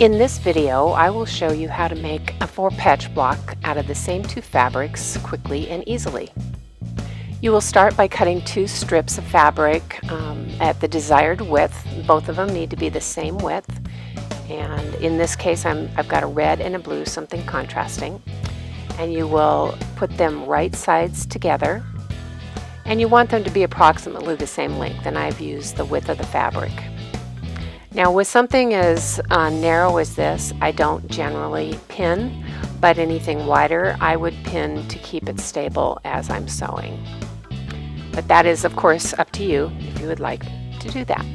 In this video, I will show you how to make a 4-patch block out of the same 2 fabrics quickly and easily. You will start by cutting 2 strips of fabric at the desired width. Both of them need to be the same width. And in this case, I've got a red and a blue, something contrasting. And you will put them right sides together. And you want them to be approximately the same length, and I've used the width of the fabric. Now with something as narrow as this, I don't generally pin, but anything wider I would pin to keep it stable as I'm sewing. But that is of course up to you if you would like to do that.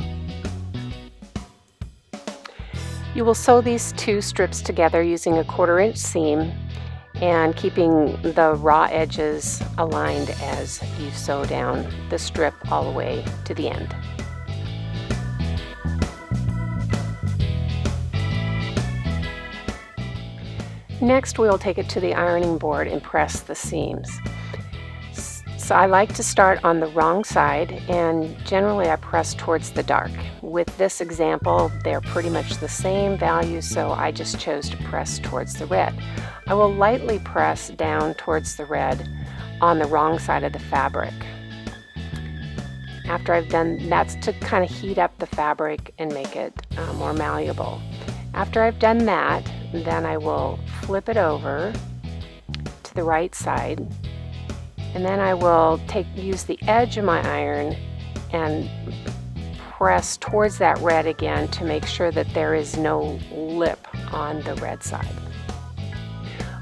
You will sew these 2 strips together using a 1/4 inch seam and keeping the raw edges aligned as you sew down the strip all the way to the end. Next, we'll take it to the ironing board and press the seams. So I like to start on the wrong side, and generally I press towards the dark. With this example, they're pretty much the same value, so I just chose to press towards the red. I will lightly press down towards the red on the wrong side of the fabric. After I've done, that's to kind of heat up the fabric and make it more malleable. After I've done that, then I will flip it over to the right side, and then I will use the edge of my iron and press towards that red again to make sure that there is no lip on the red side.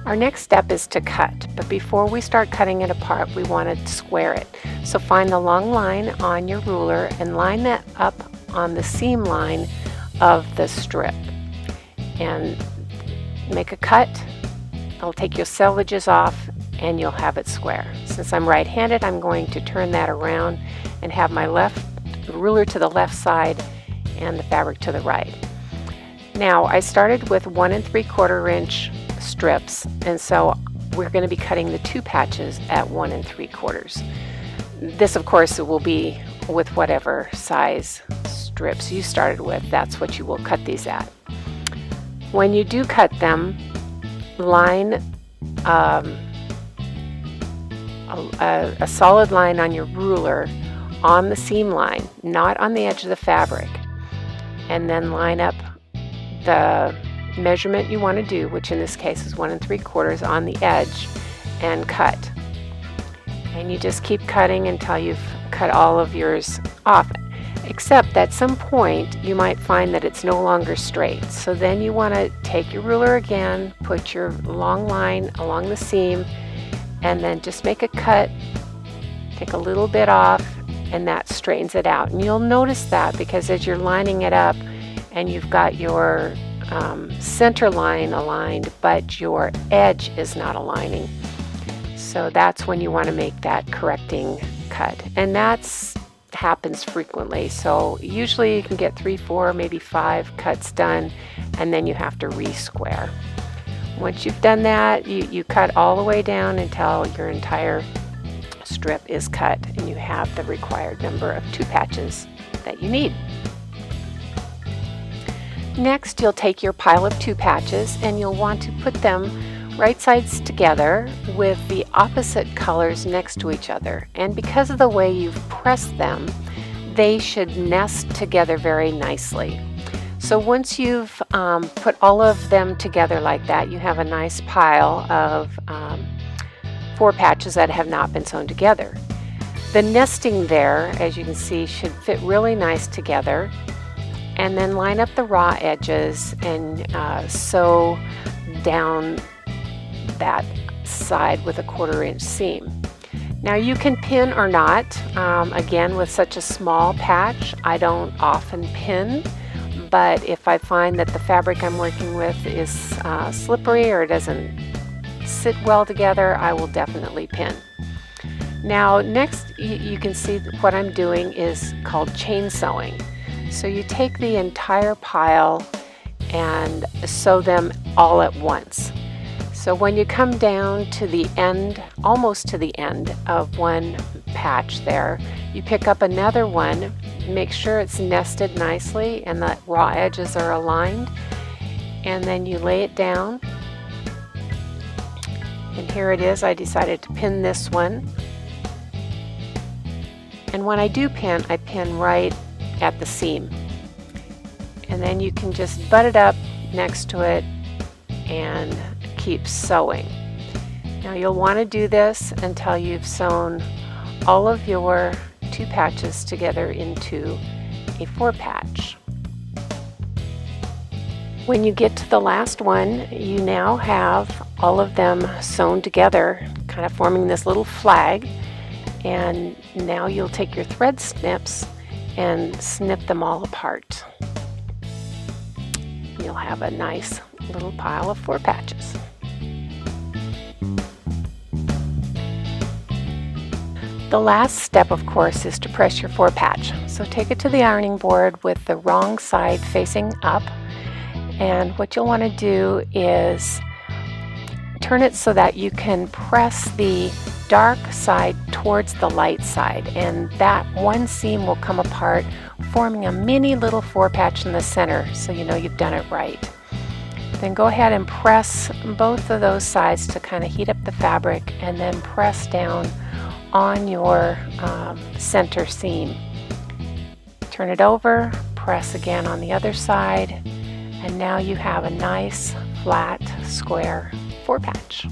Our next step is to cut, but before we start cutting it apart, we want to square it. So find the long line on your ruler and line that up on the seam line of the strip and make a cut. I'll take your selvages off and you'll have it square. Since I'm right-handed, I'm going to turn that around and have my ruler to the left side and the fabric to the right. Now I started with 1 3/4 inch strips, and so we're going to be cutting the 2 patches at 1 3/4. This of course will be with whatever size strips you started with. That's what you will cut these at. When you do cut them, line a solid line on your ruler on the seam line, not on the edge of the fabric, and then line up the measurement you want to do, which in this case is 1 3/4 on the edge, and cut. And you just keep cutting until you've cut all of yours off, except at some point you might find that it's no longer straight. So then you want to take your ruler again, put your long line along the seam, and then just make a cut, take a little bit off, and that straightens it out. And you'll notice that because as you're lining it up and you've got your center line aligned, but your edge is not aligning. So that's when you want to make that correcting cut. And that's happens frequently. So usually you can get 3, 4, maybe 5 cuts done, and then you have to re-square. Once you've done that, you cut all the way down until your entire strip is cut and you have the required number of 2 patches that you need. Next, you'll take your pile of 2 patches and you'll want to put them right sides together with the opposite colors next to each other. And because of the way you've pressed them, they should nest together very nicely. So once you've put all of them together like that, you have a nice pile of 4 patches that have not been sewn together. The nesting there, as you can see, should fit really nice together. And then line up the raw edges and sew down that side with a 1/4 inch seam. Now you can pin or not. Again, with such a small patch, I don't often pin, but if I find that the fabric I'm working with is slippery or doesn't sit well together, I will definitely pin. Now next, you can see what I'm doing is called chain sewing. So you take the entire pile and sew them all at once. So when you come down to the end, almost to the end of one patch there, you pick up another one, make sure it's nested nicely and the raw edges are aligned, and then you lay it down. And here it is. I decided to pin this one. And when I do pin, I pin right at the seam. And then you can just butt it up next to it and keep sewing. Now you'll want to do this until you've sewn all of your 2 patches together into a 4 patch. When you get to the last one, you now have all of them sewn together, kind of forming this little flag. And now you'll take your thread snips and snip them all apart. You'll have a nice little pile of 4 patches. The last step, of course, is to press your 4 patch. So take it to the ironing board with the wrong side facing up. And what you'll want to do is turn it so that you can press the dark side towards the light side, and that one seam will come apart, forming a mini little 4 patch in the center, so you know you've done it right. Then go ahead and press both of those sides to kind of heat up the fabric, and then press down on your center seam. Turn it over, press again on the other side, and now you have a nice flat square 4 patch.